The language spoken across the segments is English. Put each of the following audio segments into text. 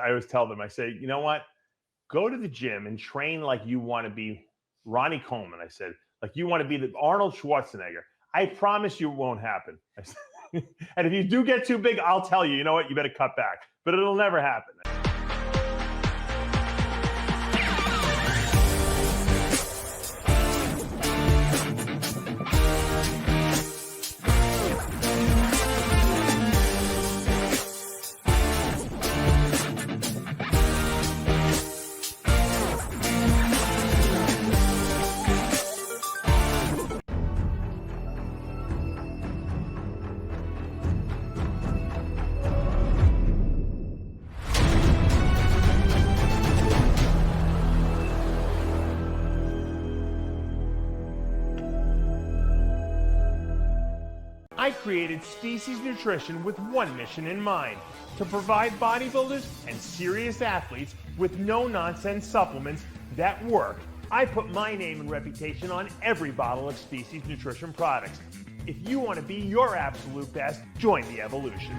always tell them, I say, you know what? Go to the gym and train like you want to be Ronnie Coleman. I said, like you want to be the Arnold Schwarzenegger. I promise you it won't happen. I said, and if you do get too big, I'll tell you, you know what? You better cut back. But it'll never happen. I created Species Nutrition with one mission in mind: to provide bodybuilders and serious athletes with no-nonsense supplements that work. I put my name and reputation on every bottle of Species Nutrition products. If you want to be your absolute best, join the evolution.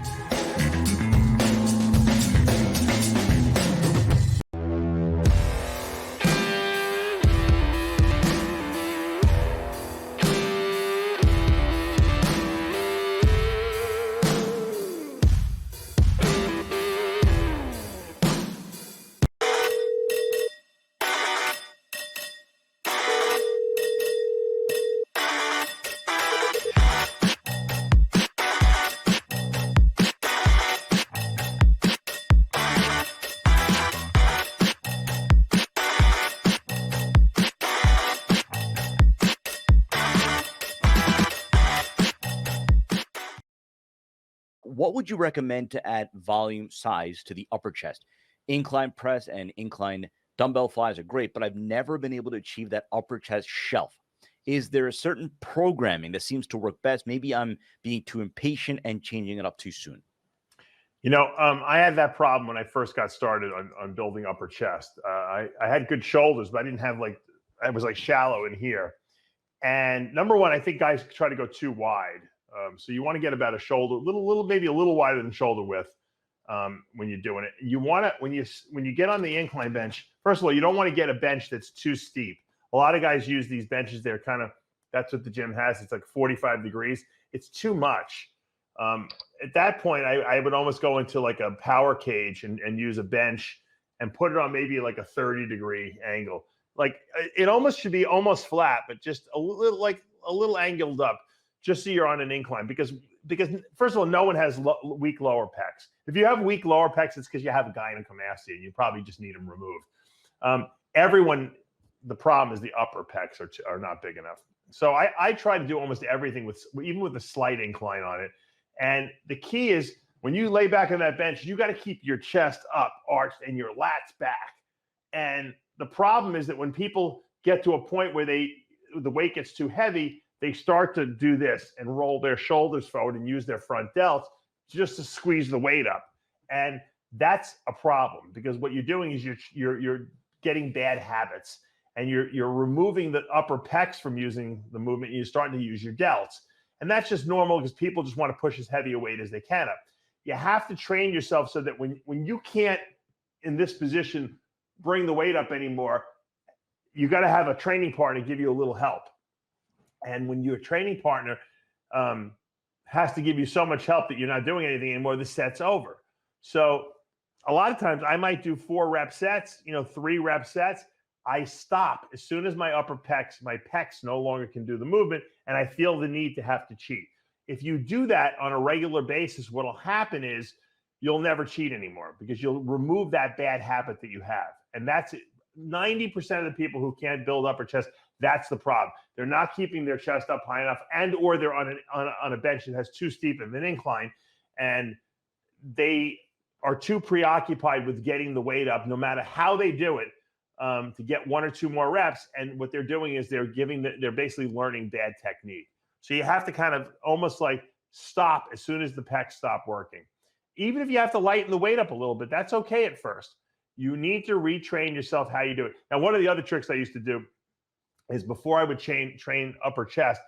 What would you recommend to add volume size to the upper chest? Incline press and incline dumbbell flies are great, but I've never been able to achieve that upper chest shelf. Is there a certain programming that seems to work best? Maybe I'm being too impatient and changing it up too soon. You know, I had that problem when I first got started on building upper chest. I had good shoulders, but I didn't have I was like shallow in here. And number one, I think guys try to go too wide. So you want to get about a shoulder, maybe a little wider than shoulder width when you're doing it. You want to, when you get on the incline bench, first of all, you don't want to get a bench that's too steep. A lot of guys use these benches. They're that's what the gym has. It's like 45 degrees. It's too much. At that point, I would almost go into like a power cage and use a bench and put it on maybe like a 30-degree angle. Like it almost should be almost flat, but just a little angled up, just so you're on an incline. Because first of all, no one has weak lower pecs. If you have weak lower pecs, it's because you have a gynecomastia and you probably just need them removed. The problem is the upper pecs are not big enough. So I try to do almost everything even with a slight incline on it. And the key is when you lay back on that bench, you got to keep your chest up, arched, and your lats back. And the problem is that when people get to a point where the weight gets too heavy, they start to do this and roll their shoulders forward and use their front delts just to squeeze the weight up. And that's a problem, because what you're doing is you're getting bad habits, and you're removing the upper pecs from using the movement, and you're starting to use your delts. And that's just normal because people just want to push as heavy a weight as they can up. You have to train yourself so that when you can't, in this position, bring the weight up anymore, you got to have a training partner give you a little help. And when your training partner has to give you so much help that you're not doing anything anymore, the set's over. So a lot of times I might do 4-rep sets, 3-rep sets. I stop as soon as my pecs no longer can do the movement, and I feel the need to have to cheat. If you do that on a regular basis, what will happen is you'll never cheat anymore, because you'll remove that bad habit that you have. And that's it. 90% of the people who can't build upper chest, that's the problem. They're not keeping their chest up high enough, or they're on a bench that has too steep of an incline, and they are too preoccupied with getting the weight up, no matter how they do it, to get 1 or 2 more reps. And what they're doing is they're basically learning bad technique. So you have to kind of almost like stop as soon as the pecs stop working. Even if you have to lighten the weight up a little bit, that's okay at first. You need to retrain yourself how you do it. Now, one of the other tricks I used to do is before I would train upper chest,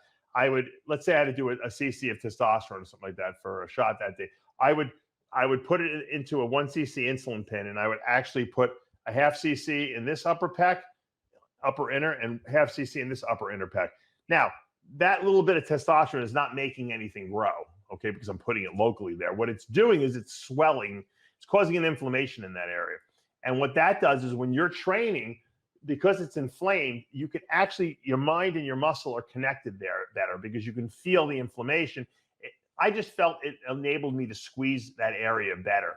let's say I had to do a cc of testosterone or something like that for a shot that day. I would I would put it into a 1 cc insulin pen, and I would actually put a half cc in this upper pec, upper inner, and half cc in this upper inner pec. Now, that little bit of testosterone is not making anything grow, okay, because I'm putting it locally there. What it's doing is it's swelling, it's causing an inflammation in that area. And what that does is when you're training, because it's inflamed, you can actually, your mind and your muscle are connected there better because you can feel the inflammation. I just felt it enabled me to squeeze that area better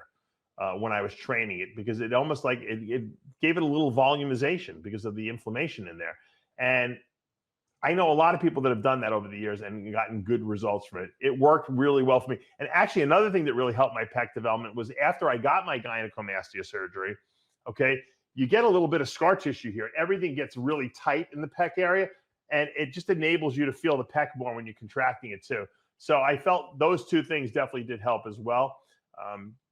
when I was training it, because it almost like it gave it a little volumization because of the inflammation in there. And I know a lot of people that have done that over the years and gotten good results from it. It worked really well for me. And actually, another thing that really helped my pec development was after I got my gynecomastia surgery, okay, you get a little bit of scar tissue here. Everything gets really tight in the pec area, and it just enables you to feel the pec more when you're contracting it too. So I felt those two things definitely did help as well.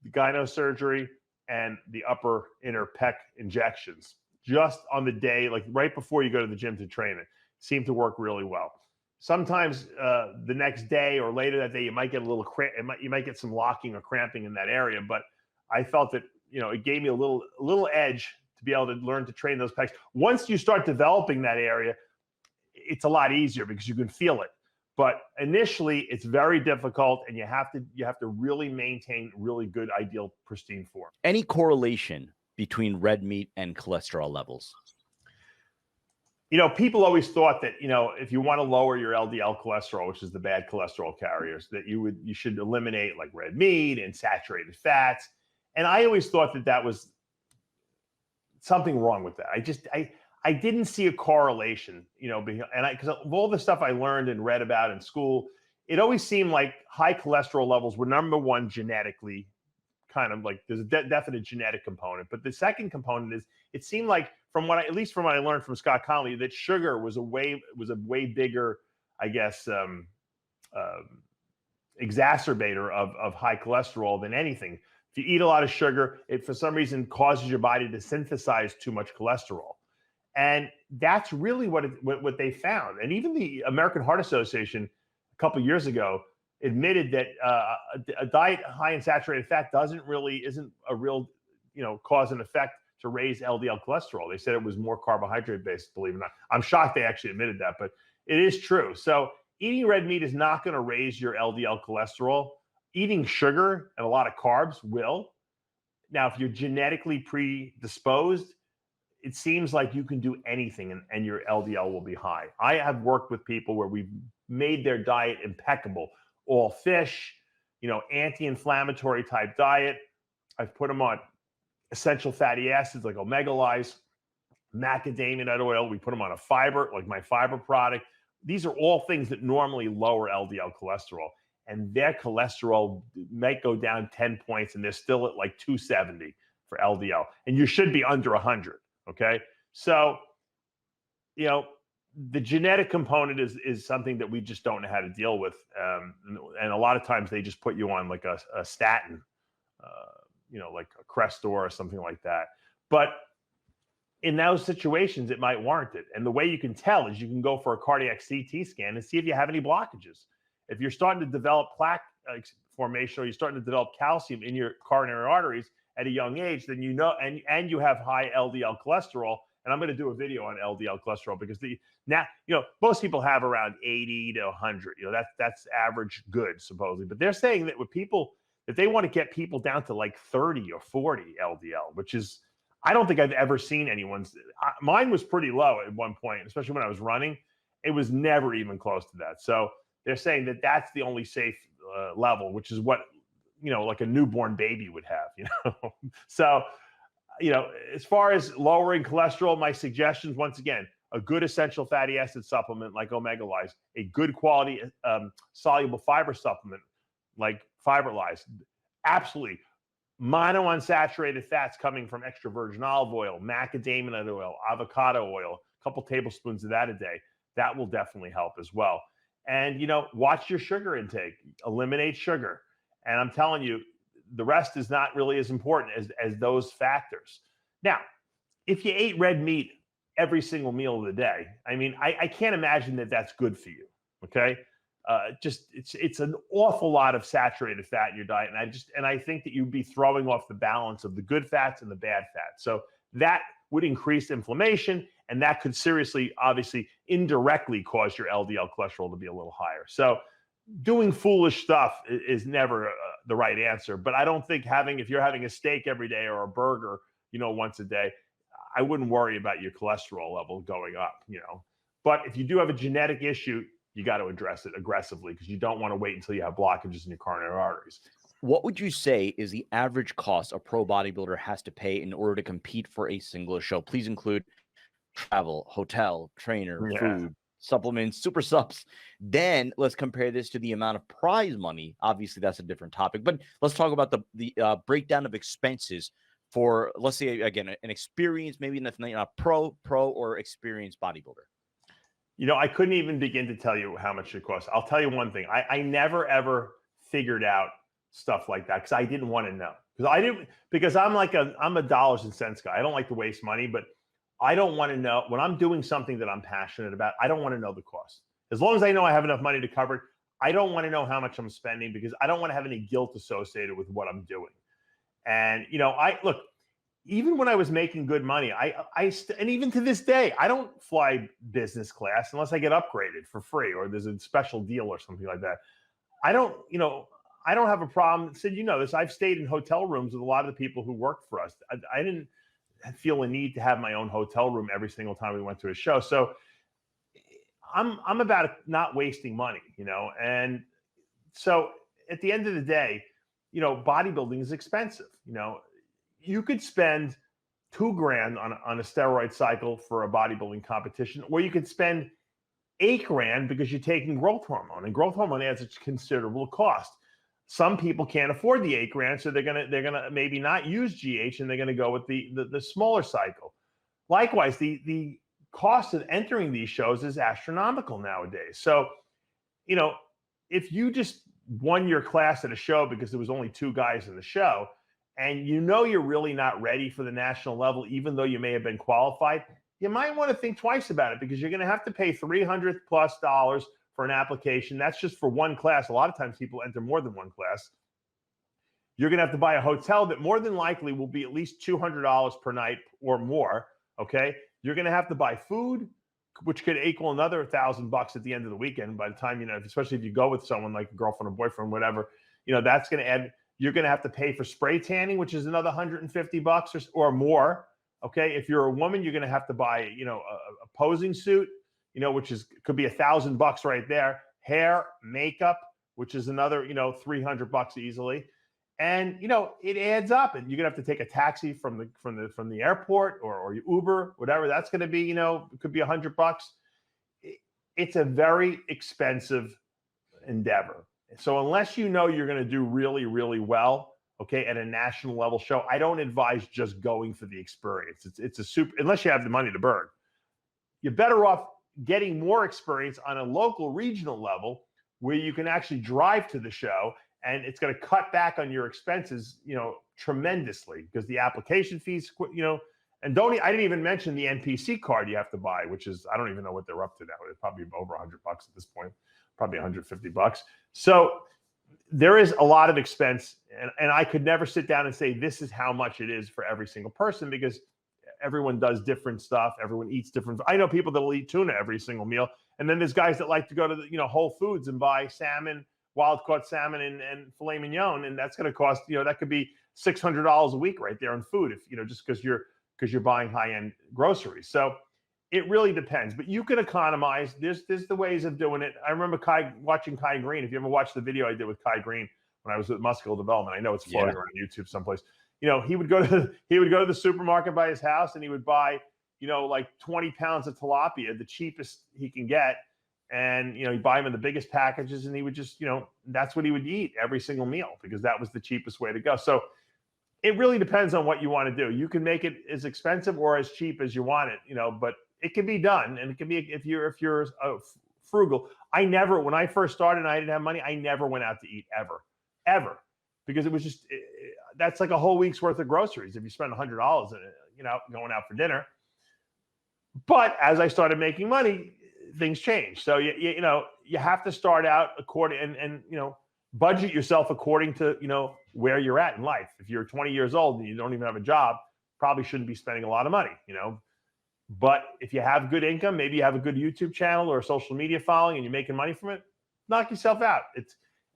The gyno surgery and the upper inner pec injections just on the day, like right before you go to the gym to train it, seem to work really well. Sometimes the next day or later that day, you might get a little cramp. You might get some locking or cramping in that area, but I felt that, you know, it gave me a little edge to be able to learn to train those pecs. Once you start developing that area, it's a lot easier because you can feel it. But initially, it's very difficult, and you have to really maintain really good, ideal, pristine form. Any correlation between red meat and cholesterol levels? You know, people always thought that, you know, if you want to lower your LDL cholesterol, which is the bad cholesterol carriers, that you should eliminate like red meat and saturated fats. And I always thought that that was something wrong with that. I didn't see a correlation, you know, because of all the stuff I learned and read about in school, it always seemed like high cholesterol levels were number one genetically, kind of like there's a definite genetic component. But the second component is it seemed like at least from what I learned from Scott Connolly, that sugar was a way bigger, I guess, exacerbator of high cholesterol than anything. If you eat a lot of sugar, it for some reason causes your body to synthesize too much cholesterol. And that's really what they found. And even the American Heart Association a couple of years ago admitted that a diet high in saturated fat isn't a real, you know, cause and effect to raise LDL cholesterol. They said it was more carbohydrate based, believe it or not. I'm shocked they actually admitted that, but it is true. So eating red meat is not going to raise your LDL cholesterol. Eating sugar and a lot of carbs will. Now, if you're genetically predisposed, it seems like you can do anything and your LDL will be high. I have worked with people where we've made their diet impeccable. All fish, you know, anti-inflammatory type diet. I've put them on essential fatty acids like omega lyes, macadamia nut oil. We put them on a fiber, like my fiber product. These are all things that normally lower LDL cholesterol. And their cholesterol might go down 10 points, and they're still at like 270 for LDL. And you should be under 100. Okay. So, you know, the genetic component is something that we just don't know how to deal with. And a lot of times they just put you on like a statin, you know, like a Crestor or something like that. But in those situations, it might warrant it. And the way you can tell is you can go for a cardiac CT scan and see if you have any blockages. If you're starting to develop plaque formation, or you're starting to develop calcium in your coronary arteries at a young age, then you know, and you have high LDL cholesterol. And I'm going to do a video on LDL cholesterol because now, you know, most people have around 80 to 100. You know, that's average good, supposedly. But they're saying that with people, that they want to get people down to like 30 or 40 LDL, which is, I don't think I've ever seen anyone's. Mine was pretty low at one point, especially when I was running. It was never even close to that. So they're saying that that's the only safe level, which is what, you know, like a newborn baby would have, you know. So, you know, as far as lowering cholesterol, my suggestions, once again, a good essential fatty acid supplement like omega lyes, a good quality soluble fiber supplement like fiber lyes, absolutely. Monounsaturated fats coming from extra virgin olive oil, macadamia nut oil, avocado oil, a couple tablespoons of that a day. That will definitely help as well. And, you know, watch your sugar intake, eliminate sugar. And I'm telling you, the rest is not really as important as those factors. Now, if you ate red meat every single meal of the day, I mean, I can't imagine that that's good for you. Okay. It's an awful lot of saturated fat in your diet. And I think that you'd be throwing off the balance of the good fats and the bad fats. So that would increase inflammation, and that could seriously, obviously, indirectly cause your LDL cholesterol to be a little higher. So doing foolish stuff is never the right answer. But I don't think if you're having a steak every day or a burger, once a day, I wouldn't worry about your cholesterol level going up, But if you do have a genetic issue, you got to address it aggressively, because you don't want to wait until you have blockages in your coronary arteries. What would you say is the average cost a pro bodybuilder has to pay in order to compete for a single show? Please include travel, hotel, trainer, food, supplements, super subs. Then let's compare this to the amount of prize money. Obviously, that's a different topic, but let's talk about the breakdown of expenses for, let's say, again, an experienced, maybe not a pro or experienced bodybuilder. I couldn't even begin to tell you how much it costs. I'll tell you one thing. I never, ever figured out stuff like that, because I didn't want to know. Because I'm a dollars and cents guy. I don't like to waste money, but I don't want to know when I'm doing something that I'm passionate about. I don't want to know the cost. As long as I know I have enough money to cover it, I don't want to know how much I'm spending, because I don't want to have any guilt associated with what I'm doing. And, look, even when I was making good money, and even to this day, I don't fly business class unless I get upgraded for free, or there's a special deal or something like that. I don't have a problem. Sid, this. I've stayed in hotel rooms with a lot of the people who worked for us. I didn't feel a need to have my own hotel room every single time we went to a show. So I'm about not wasting money, and so at the end of the day, bodybuilding is expensive. You could spend $2,000 on a steroid cycle for a bodybuilding competition, or you could spend $8,000 because you're taking growth hormone, and growth hormone adds a considerable cost. Some people can't afford the $8,000, so they're gonna maybe not use GH, and they're gonna go with the smaller cycle. Likewise, the cost of entering these shows is astronomical nowadays. So, if you just won your class at a show because there was only 2 guys in the show, and you're really not ready for the national level, even though you may have been qualified, you might want to think twice about it, because you're going to have to pay $300+ for an application. That's just for one class. A lot of times people enter more than one class. You're going to have to buy a hotel that more than likely will be at least $200 per night or more. Okay. You're going to have to buy food, which could equal another $1,000 at the end of the weekend. By the time, especially if you go with someone like a girlfriend or boyfriend, whatever, that's going to add. You're going to have to pay for spray tanning, which is another $150 or more. Okay. If you're a woman, you're going to have to buy, a posing suit, which could be $1,000 right there. Hair, makeup, which is another, $300 easily. And, it adds up, and you're going to have to take a taxi from the airport or Uber, whatever. That's going to be, it could be $100. It's a very expensive endeavor. So unless you're going to do really, really well, okay, at a national level show, I don't advise just going for the experience. Unless you have the money to burn. You're better off getting more experience on a local, regional level, where you can actually drive to the show, and it's going to cut back on your expenses, tremendously, because the application fees, and I didn't even mention the NPC card you have to buy, which is, I don't even know what they're up to now. It's probably over $100 at this point, probably $150. So there is a lot of expense, and I could never sit down and say this is how much it is for every single person, because everyone does different stuff. Everyone eats different. I know people that'll eat tuna every single meal, and then there's guys that like to go to the, Whole Foods and buy salmon, wild caught salmon and filet mignon, and that's going to cost, that could be $600 a week right there in food, if just because you're buying high end groceries. So it really depends, but you can economize. There's the ways of doing it. I remember watching Kai Green. If you ever watched the video I did with Kai Green when I was with Muscle Development, I know it's floating around YouTube someplace. He would go to the supermarket by his house, and he would buy, like 20 pounds of tilapia, the cheapest he can get. And, he'd buy them in the biggest packages, and he would just, that's what he would eat every single meal, because that was the cheapest way to go. So it really depends on what you want to do. You can make it as expensive or as cheap as you want it, but it can be done. And it can be, if you're frugal. When I first started and I didn't have money, I never went out to eat ever, because it was just, that's like a whole week's worth of groceries if you spend $100, going out for dinner. But as I started making money, things changed. So, you have to start out according and budget yourself according to where you're at in life. If you're 20 years old and you don't even have a job, probably shouldn't be spending a lot of money. But if you have good income, maybe you have a good YouTube channel or a social media following, and you're making money from it, knock yourself out.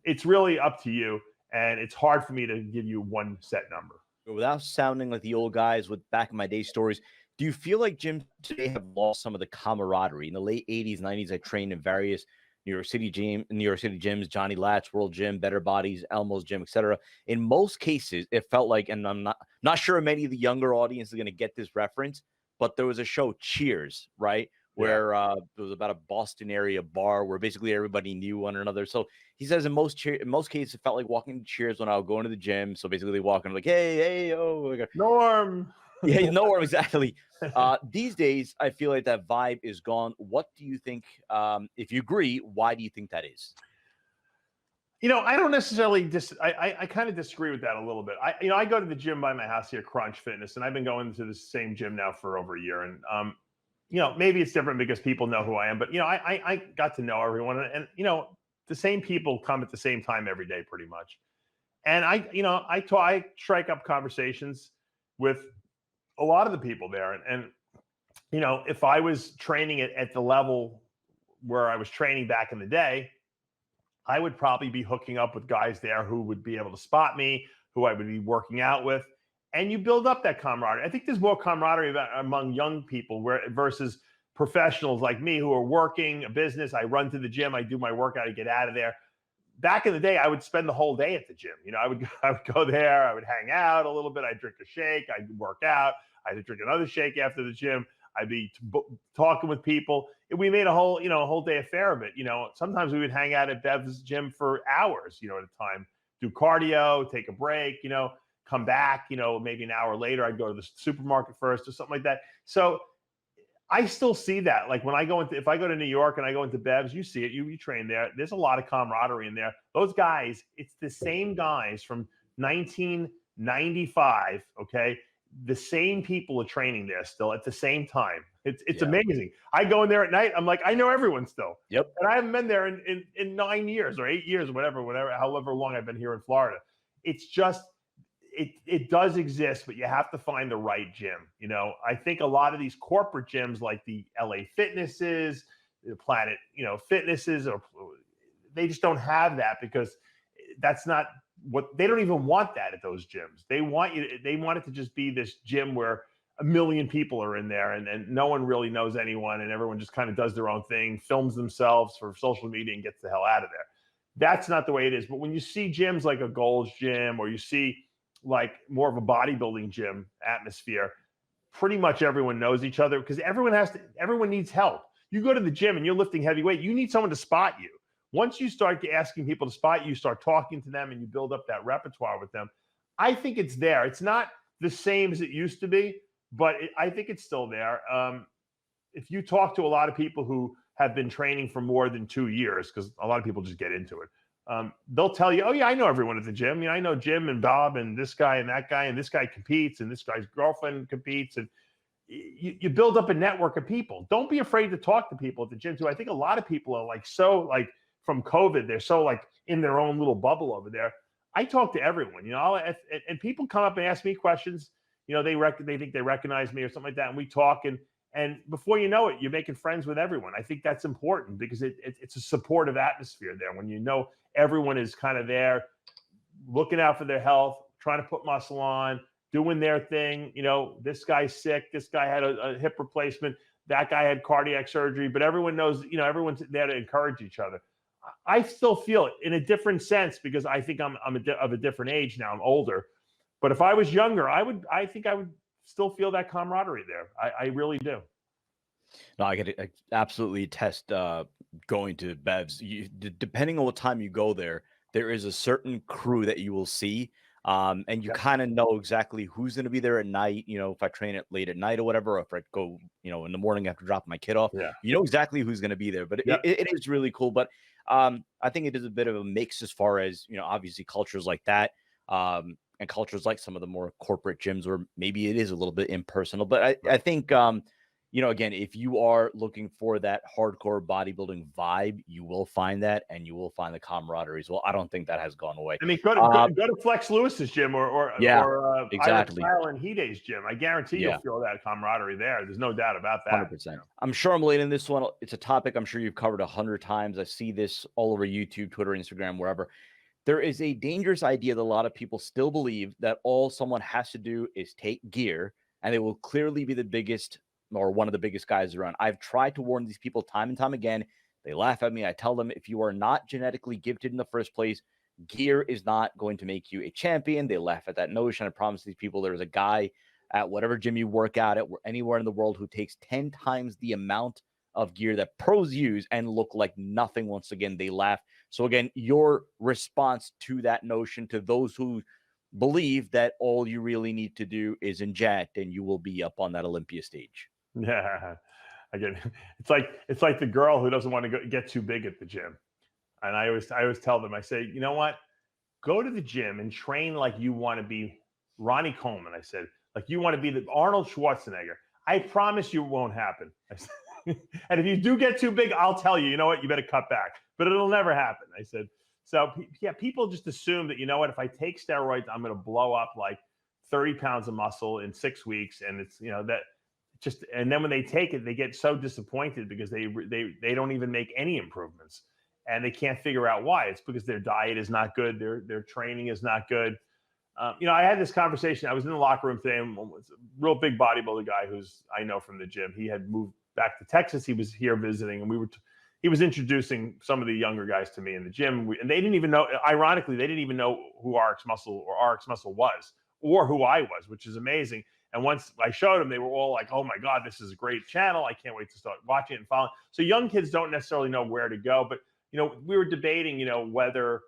It's really up to you, and it's hard for me to give you one set number. Without sounding like the old guys with back in my day stories, do you feel like gyms today have lost some of the camaraderie? In the late 80s, 90s, I trained in various New York City gyms, Johnny Latch, World Gym, Better Bodies, Elmo's Gym, etc. In most cases, it felt like, and I'm not sure many of the younger audience is going to get this reference, but there was a show, Cheers, right? Where it was about a Boston area bar where basically everybody knew one another. So he says in most cases, it felt like walking to Cheers when I would go into the gym. So basically they walk in like, hey, oh, Norm. Yeah, Norm, exactly. These days, I feel like that vibe is gone. What do you think? If you agree, why do you think that is? I don't necessarily I kind of disagree with that a little bit. I go to the gym by my house here, Crunch Fitness, and I've been going to the same gym now for over a year. And maybe it's different because people know who I am, but I got to know everyone, and the same people come at the same time every day, pretty much. And I strike up conversations with a lot of the people there, and if I was training at the level where I was training back in the day, I would probably be hooking up with guys there who would be able to spot me, who I would be working out with. And you build up that camaraderie. I think there's more camaraderie among young people versus professionals like me who are working a business. I run to the gym, I do my workout, I get out of there. Back in the day, I would spend the whole day at the gym. I would go there, I would hang out a little bit, I'd drink a shake, I'd work out, I'd drink another shake after the gym. I'd be talking with people. We made a whole day affair of it. Sometimes we would hang out at Bev's gym for hours, at a time, do cardio, take a break, come back, maybe an hour later, I'd go to the supermarket first or something like that. So I still see that. Like when if I go to New York and I go into Bev's, you see it, you train there. There's a lot of camaraderie in there. Those guys, it's the same guys from 1995. Okay. The same people are training there still at the same time. It's amazing. I go in there at night. I'm like, I know everyone still. Yep. And I haven't been there in 9 years or 8 years, whatever, however long I've been here in Florida. It's just, it does exist, but you have to find the right gym. I think a lot of these corporate gyms like the LA Fitnesses, the Planet, Fitnesses, or they just don't have that because that's not what they don't even want that at those gyms. They want it to just be this gym where a million people are in there and no one really knows anyone and everyone just kind of does their own thing, films themselves for social media and gets the hell out of there. That's not the way it is. But when you see gyms like a Gold's Gym or you see like more of a bodybuilding gym atmosphere, pretty much everyone knows each other because everyone needs help. You go to the gym and you're lifting heavy weight, you need someone to spot you. Once you start asking people to spot you, start talking to them and you build up that repertoire with them, I think it's there. It's not the same as it used to be, but I think it's still there. If you talk to a lot of people who have been training for more than 2 years, because a lot of people just get into it, they'll tell you, oh yeah, I know everyone at the gym. I know Jim and Bob and this guy and that guy, and this guy competes and this guy's girlfriend competes. And you build up a network of people. Don't be afraid to talk to people at the gym too. I think a lot of people are from COVID, they're so in their own little bubble over there. I talk to everyone, and people come up and ask me questions. They think they recognize me or something like that, and we talk, and before you know it, you're making friends with everyone. I think that's important because it's a supportive atmosphere there when everyone is kind of there, looking out for their health, trying to put muscle on, doing their thing. This guy's sick. This guy had a hip replacement. That guy had cardiac surgery. But everyone knows, everyone's there to encourage each other. I still feel it in a different sense because I think I'm of a different age now. I'm older. But if I was younger, I think I would still feel that camaraderie there. I really do. No, I could absolutely attest going to Bev's. Depending on what time you go there is a certain crew that you will see. And you kind of know exactly who's going to be there at night. If I train it late at night or whatever, or if I go, in the morning after dropping my kid off, you know exactly who's going to be there. But it is really cool. But I think it is a bit of a mix as far as, obviously cultures like that. And cultures like some of the more corporate gyms where maybe it is a little bit impersonal. But I think, you know, again, if you are looking for that hardcore bodybuilding vibe, you will find that, and you will find the camaraderie as well. I don't think that has gone away. I mean, go to Flex Lewis's gym or Yeah, Iris exactly. and Hiday's gym. I guarantee Yeah. you'll feel that camaraderie there. There's no doubt about that. 100%. I'm sure I'm late in this one. It's a topic I'm sure you've covered 100 times. I see this all over YouTube, Twitter, Instagram, wherever. There is a dangerous idea that a lot of people still believe that all someone has to do is take gear and they will clearly be the biggest or one of the biggest guys around. I've tried to warn these people time and time again. They laugh at me. I tell them, if you are not genetically gifted in the first place, gear is not going to make you a champion. They laugh at that notion. I promise these people there's a guy at whatever gym you work out at anywhere in the world who takes 10 times the amount of gear that pros use and look like nothing. Once again, they laugh. So again, your response to that notion, to those who believe that all you really need to do is inject and you will be up on that Olympia stage. Yeah. Again, it's like the girl who doesn't want to get too big at the gym. And I always tell them, I say, you know what? Go to the gym and train like you want to be Ronnie Coleman. I said, like you want to be the Arnold Schwarzenegger. I promise you it won't happen. I said, and if you do get too big, I'll tell you, you know what? You better cut back. But it'll never happen. I said, so yeah, people just assume that, you know what, if I take steroids, I'm going to blow up like 30 pounds of muscle in 6 weeks. And it's, you know, that just, and then when they take it, they get so disappointed because they don't even make any improvements. And they can't figure out why. It's because their diet is not good. Their training is not good. You know, I had this conversation. I was in the locker room today. And a real big bodybuilder guy who's I know from the gym. He had moved back to Texas. He was here visiting, and he was introducing some of the younger guys to me in the gym. And they didn't even know. Ironically, they didn't even know who RXMuscle was, or who I was, which is amazing. And once I showed them, they were all like, "Oh my God, this is a great channel! I can't wait to start watching it and following." So young kids don't necessarily know where to go, but you know, we were debating, you know, whether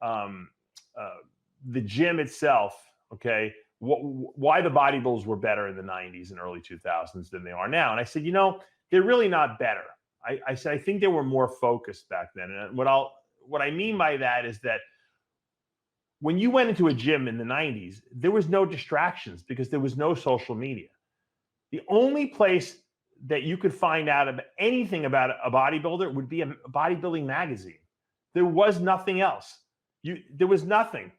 the gym itself, okay, why the bodybuilders were better in the 90s and early 2000s than they are now. And I said, you know, they're really not better. I said, I think they were more focused back then. And what I mean by that is that when you went into a gym in the 90s, there was no distractions because there was no social media. The only place that you could find out about anything about a bodybuilder would be a bodybuilding magazine. There was nothing else. There was nothing.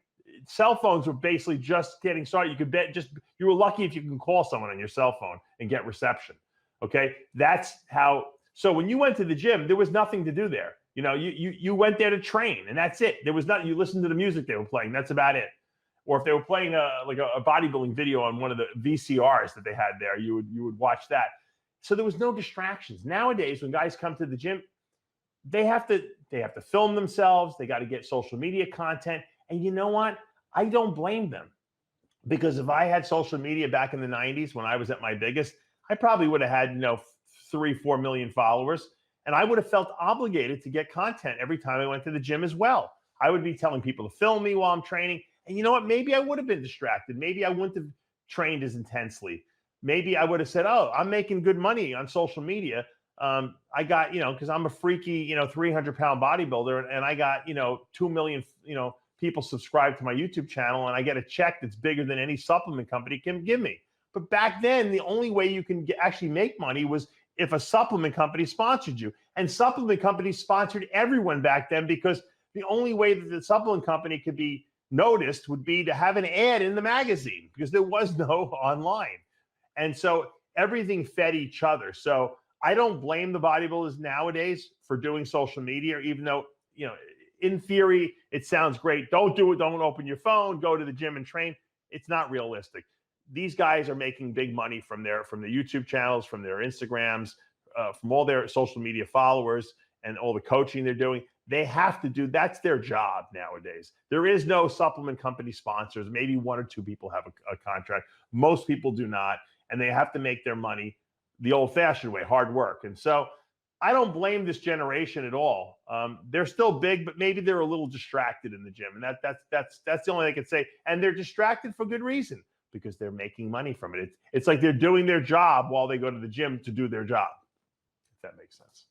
Cell phones were basically just getting started. You were lucky if you can call someone on your cell phone and get reception. Okay, that's how. So when you went to the gym, there was nothing to do there. You know, you went there to train, and that's it. There was nothing. You listened to the music they were playing. That's about it. Or if they were playing a bodybuilding video on one of the VCRs that they had there, you would watch that. So there was no distractions. Nowadays, when guys come to the gym, they have to film themselves. They got to get social media content. And you know what? I don't blame them, because if I had social media back in the 90s when I was at my biggest, I probably would have had, you know, 3-4 million followers, and I would have felt obligated to get content every time I went to the gym as well. I would be telling people to film me while I'm training. And you know what? Maybe I would have been distracted. Maybe I wouldn't have trained as intensely. Maybe I would have said, oh, I'm making good money on social media. I got, you know, because I'm a freaky, you know, 300-pound bodybuilder, and I got, you know, 2 million, you know, people subscribe to my YouTube channel, and I get a check that's bigger than any supplement company can give me. But back then, the only way you can actually make money was if a supplement company sponsored you. And supplement companies sponsored everyone back then, because the only way that the supplement company could be noticed would be to have an ad in the magazine, because there was no online. And so everything fed each other. So I don't blame the bodybuilders nowadays for doing social media, even though, you know, in theory, it sounds great. Don't do it. Don't open your phone. Go to the gym and train. It's not realistic. These guys are making big money from the YouTube channels, from their Instagrams, from all their social media followers, and all the coaching they're doing. They have to do, that's their job nowadays. There is no supplement company sponsors. Maybe 1 or 2 people have a contract. Most people do not, and they have to make their money the old-fashioned way, hard work. And so I don't blame this generation at all. They're still big, but maybe they're a little distracted in the gym, and that's the only thing I can say. And they're distracted for good reason, because they're making money from it. It's like they're doing their job while they go to the gym to do their job, if that makes sense.